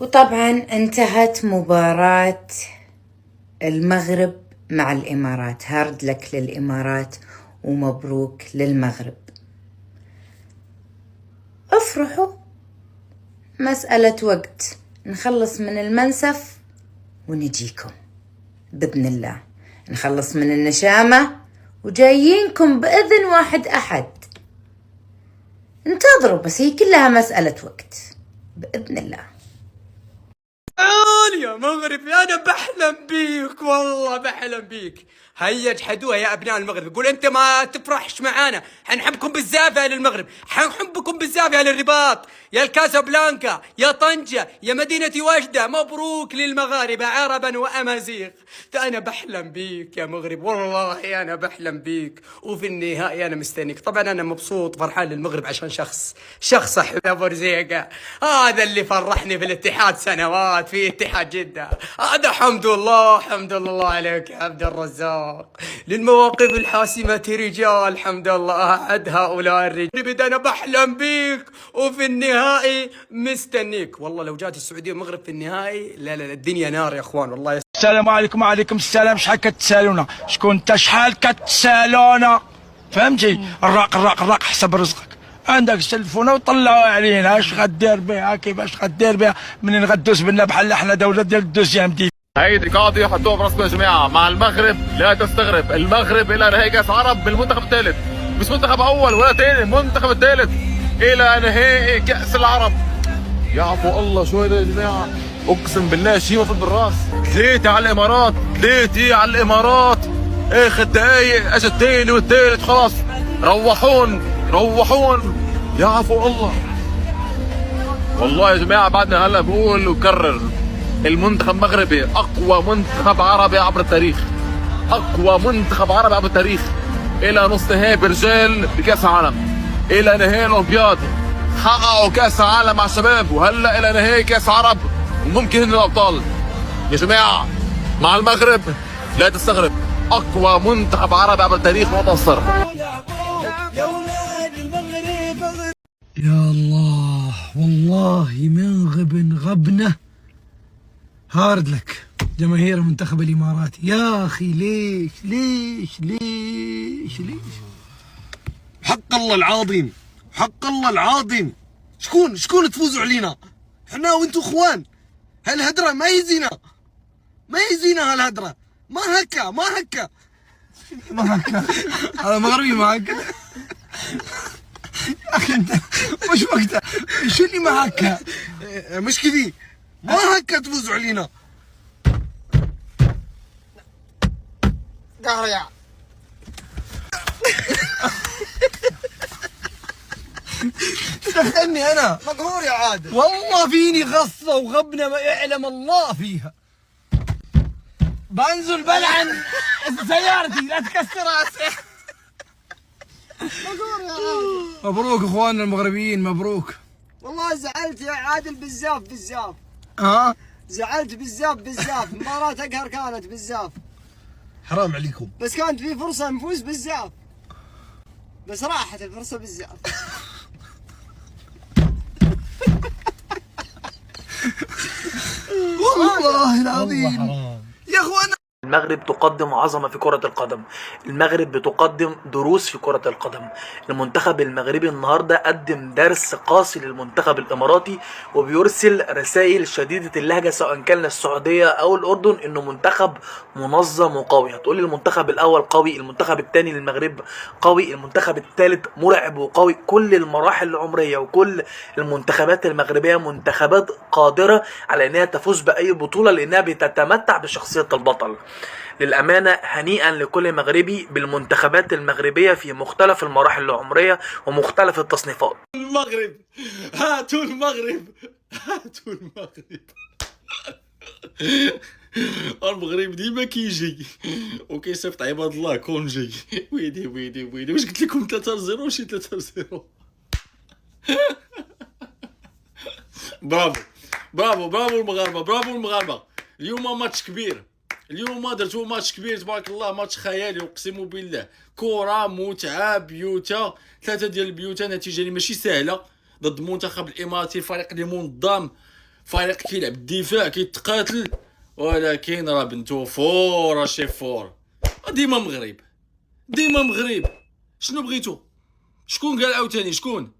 وطبعا انتهت مباراة المغرب مع الإمارات. هارد لك للإمارات ومبروك للمغرب. افرحوا، مسألة وقت نخلص من المنسف ونجيكم بإذن الله. نخلص من النشامة وجايينكم بإذن واحد أحد. انتظروا بس، هي كلها مسألة وقت بإذن الله. يا مغربي انا بحلم بيك، والله بحلم بيك. هيا اجحدوها يا ابناء المغرب، قول انت ما تفرحش معانا. حنحبكم بزاف يا المغرب، حنحبكم بزاف يا الرباط، يا الكازابلانكا، يا طنجة، يا مدينة وجدة. مبروك للمغاربة عربا وامازيغ. انا بحلم بيك يا مغرب، والله انا بحلم بيك، وفي النهاية انا مستنيك. طبعا انا مبسوط فرحان للمغرب عشان شخص احب ابو رزيقة. هذا اللي فرحني في الاتحاد سنوات، في اتحاد جدة. هذا حمد الله عليك يا عبد الرزاق. للمواقف الحاسمة رجال، حمد الله أحد هؤلاء الرجال. أنا بحلم بيك وفي النهائي مستنيك. والله لو جات السعودية والمغرب في النهائي، لا الدنيا نار يا اخوان والله. السلام عليكم. وعليكم السلام. شحال كتسالونا؟ شكون انت؟ شحال كتسالونا؟ فهمتي؟ الراق حسب رزقك. عندك التلفونه وطلعوا علينا اش غدير بها، كيفاش غدير بها، منين غدوز بنا بحال احنا دوله ديال الدوزيام دي. هيدي قاضية حطوها براسكم يا جماعة. مع المغرب لا تستغرب، المغرب إلى نهائي كأس عرب بالمنتخب الثالث، مش منتخب أول ولا ثاني، المنتخب الثالث إلى نهائي كأس العرب. يعفو الله شو هذا يا جماعة؟ أقسم بالله شيء مفروض بالراس. 3 على الإمارات، 3 على الإمارات. آخر دقايق أجى الثاني والثالث، خلاص روحون. يعفو الله. والله يا جماعة بعدنا هلا بقول وكرر، المنتخب المغربي اقوى منتخب عربي عبر التاريخ، اقوى منتخب عربي عبر التاريخ. الى نص نهائي برجال بكاس العالم، الى نهائي الاولمبياد، حققوا كاس العالم مع الشباب، وهلا الى نهائي كاس عرب، وممكن هن الابطال. يا جماعه مع المغرب لا تستغرب، اقوى منتخب عربي عبر التاريخ وانتصر. يا الله، والله من غبنه. هارد لك جماهير المنتخب الاماراتي يا اخي. ليش حق الله العظيم شكون تفوزوا علينا؟ حنا وانتو اخوان. هالهدره ما يزينا هالهدره. ما هكا هذا مغربي ما هكا يا اخي انت مش وقتها. شو اللي ما هكا؟ مش كذي، ما هكا تفوزوا علينا. قهريا دخلني انا مقهور يا عادل، والله فيني غصه وغبنه ما يعلم الله فيها. بنزل بلعن سيارتي لا تكسرها. مقهور يا عادل. مبروك اخواننا المغربيين، مبروك. والله زعلت يا عادل بزاف. زعلت بزاف. مباراة اقهر كانت بزاف. حرام عليكم. بس كانت في فرصة نفوز بزاف، بس راحت الفرصة بزاف. والله العظيم يا اخوانا. المغرب تقدم عظمة في كرة القدم، المغرب بتقدم دروس في كرة القدم. المنتخب المغربي النهاردة قدم درس قاسي للمنتخب الإماراتي، وبيرسل رسائل شديدة اللهجة سواء كان السعودية أو الأردن إنه منتخب منظم وقوي. هتقولي المنتخب الأول قوي، المنتخب الثاني للمغرب قوي، المنتخب الثالث مرعب وقوي. كل المراحل العمرية وكل المنتخبات المغربية منتخبات قادرة على إنها تفوز بأي بطولة، لأنها بتتمتع بشخصية البطل. للأمانة هنيئا لكل مغربي بالمنتخبات المغربية في مختلف المراحل العمرية ومختلف التصنيفات. المغرب، هاتوا المغرب. المغرب ديما كيجي وكيصيفط عباد الله كونجي. ويلي واش قلت لكم 3-0 وشي 3-0. برافو المغاربه. اليوم ماتش كبير، اليوم درتو ماتش كبير تبارك الله، ماتش خيالي اقسم بالله. كره متعه بيوتا، 3 ديال البيوتا، نتيجه اللي ماشي سهله ضد المنتخب الاماراتي، الفريق اللي منظم فريق كيلعب الدفاع كيتقاتل، ولكن راه بنتو فور شي فور. ديما مغرب ديما مغرب. شنو بغيتو؟ شكون قال عاوتاني؟ شكون؟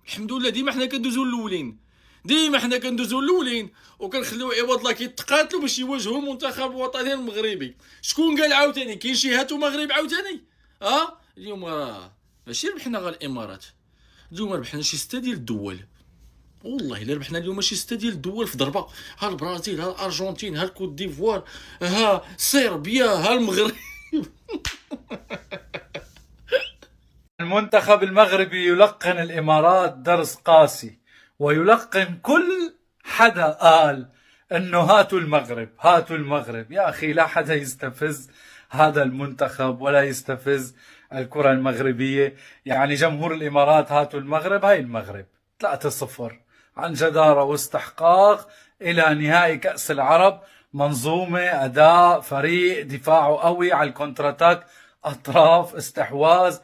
الحمد لله ديما حنا كندوزو الاولين، ديما حنا كندوزو الاولين وكنخليو عوض الله كيتقاتلوا باش يواجهوا المنتخب الوطني المغربي. شكون قال عاوتاني؟ كاين شي هاتو مغرب عاوتاني؟ اليوم راه ماشي ربحنا غير الامارات، اليوم ربحنا شي 6 ديال الدول. والله الا ربحنا اليوم شي 6 ديال الدول في ضربه. ها البرازيل، ها الارجنتين، ها الكوت ديفوار، ها صربيا، ها المغرب. المنتخب المغربي يلقن الإمارات درس قاسي، ويلقن كل حدا قال انه هاتوا المغرب هاتوا المغرب. يا اخي لا حدا يستفز هذا المنتخب ولا يستفز الكرة المغربية. يعني جمهور الإمارات هاتوا المغرب، هاي المغرب 3-0 عن جدارة واستحقاق إلى نهائي كأس العرب. منظومة، أداء، فريق دفاعه قوي على الكونتراتاك، أطراف، استحواذ،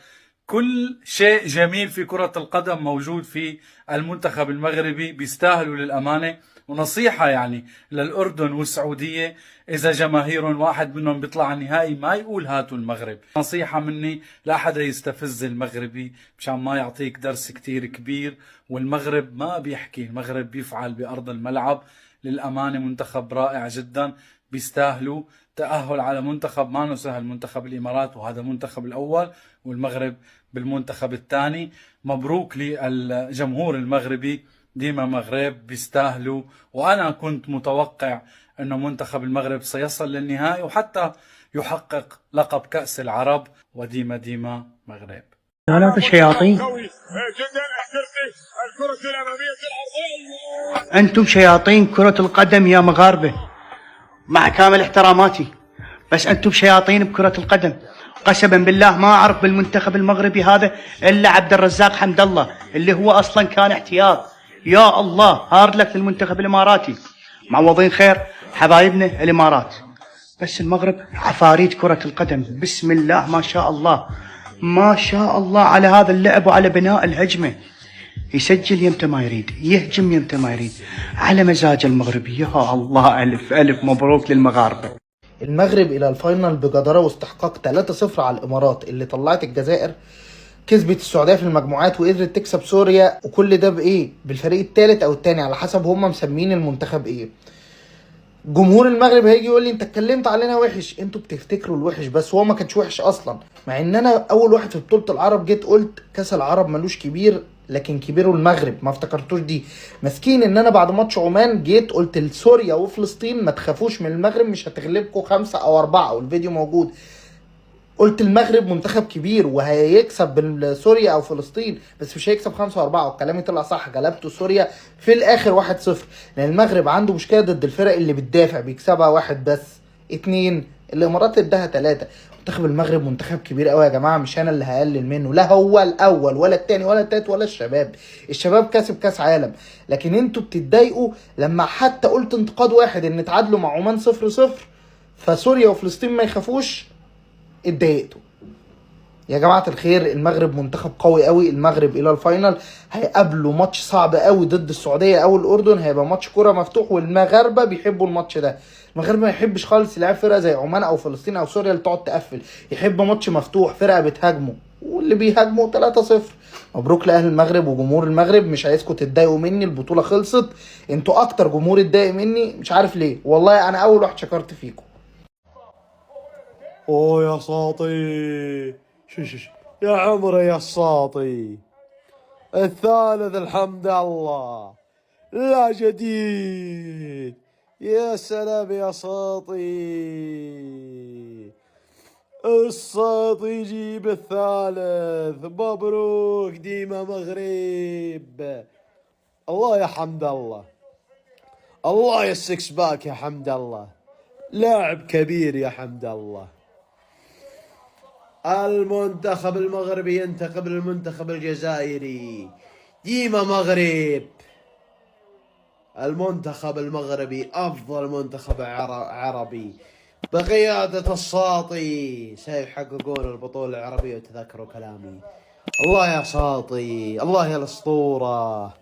كل شيء جميل في كرة القدم موجود في المنتخب المغربي. بيستاهلوا للأمانة. ونصيحة يعني للأردن والسعودية، إذا جماهير واحد منهم بيطلع النهائي ما يقول هاتوا المغرب. نصيحة مني لا حدا يستفز المغربي مشان ما يعطيك درس كتير كبير. والمغرب ما بيحكي، المغرب بيفعل بأرض الملعب. للأمانة منتخب رائع جدا، بيستاهلوا تأهل على منتخب ما سهل، منتخب الإمارات، وهذا المنتخب الأول والمغرب بالمنتخب الثاني. مبروك للجمهور المغربي، ديما مغرب بيستاهلوا. وأنا كنت متوقع أنه منتخب المغرب سيصل للنهائي وحتى يحقق لقب كأس العرب، وديما ديما مغرب. ثلاثة شياطين، أنتم شياطين كرة القدم يا مغاربة، مع كامل احتراماتي، بس أنتم شياطين بكرة القدم. قسما بالله ما أعرف بالمنتخب المغربي هذا إلا عبد الرزاق حمد الله اللي هو أصلا كان احتياط. يا الله هارد لك للمنتخب الإماراتي، معوضين خير حبايبنا الإمارات. بس المغرب عفاريت كرة القدم، بسم الله ما شاء الله ما شاء الله على هذا اللعب وعلى بناء الهجمة. يسجل يمتى ما يريد، يهجم يمتى ما يريد، على مزاج المغربي. يا الله ألف ألف مبروك للمغاربة. المغرب إلى الفاينل بجدارة واستحقاق 3-0 على الإمارات اللي طلعت الجزائر، كسبت السعودية في المجموعات وقدرت تكسب سوريا. وكل ده بإيه؟ بالفريق الثالث أو الثاني على حسب هم مسمين المنتخب إيه. جمهور المغرب هيجي يقول لي انت اتكلمت علينا وحش، انتوا بتفتكروا الوحش بس هو ما كانش وحش اصلا. مع ان انا اول واحد في بطولة العرب جيت قلت كاس العرب ملوش كبير لكن كبيره المغرب، ما افتكرتوش دي. مسكين ان انا بعد ماتش عمان جيت قلت لسوريا وفلسطين ما تخافوش من المغرب، مش هتغلبكم 5 أو 4 والفيديو موجود. قلت المغرب منتخب كبير وهيكسب سوريا او فلسطين بس مش هيكسب 5 و4، وكلامي طلع صح. غلبته سوريا في الاخر 1-0 لان المغرب عنده مشكله ضد الفرق اللي بتدافع، بيكسبها 1 بس 2، الامارات اداها 3. منتخب المغرب منتخب كبير قوي يا جماعه، مش انا اللي هقلل منه، لا هو الاول ولا الثاني ولا الثالث ولا الشباب كسب كاس عالم. لكن انتوا بتتضايقوا لما حتى قلت انتقاد واحد ان تعادلوا مع عمان 0-0 فسوريا وفلسطين ما يخافوش، اتضايقتوا. يا جماعه الخير المغرب منتخب قوي قوي، المغرب الى الفاينل هيقابلوا ماتش صعب قوي ضد السعوديه او الاردن، هيبقى ماتش كوره مفتوح والمغاربه بيحبوا الماتش ده. المغرب ما يحبش خالص يلعب فرقه زي عمان او فلسطين او سوريا اللي تقعد تقفل، يحب ماتش مفتوح فرقه بتهاجمه واللي بيهاجموا 3-0. مبروك لاهل المغرب وجمهور المغرب، مش عايزكم تتضايقوا مني، البطوله خلصت، انتوا اكتر جمهور اتضايق مني مش عارف ليه، والله انا اول واحد شكرت فيكم. اوه يا ساطي، شش يا عمري يا الساطي الثالث الحمد لله لا جديد. يا سلام يا ساطي، الساطي يجيب الثالث، مبروك ديما مغرب. الله يا حمد الله، الله يا السكس باك يا حمد الله، لاعب كبير يا حمد الله. المنتخب المغربي ينتقم المنتخب الجزائري، ديما مغرب. المنتخب المغربي أفضل منتخب عربي بقيادة الساطي سيحققون البطولة العربية، وتذكروا كلامي. الله يا ساطي، الله يا الأسطورة.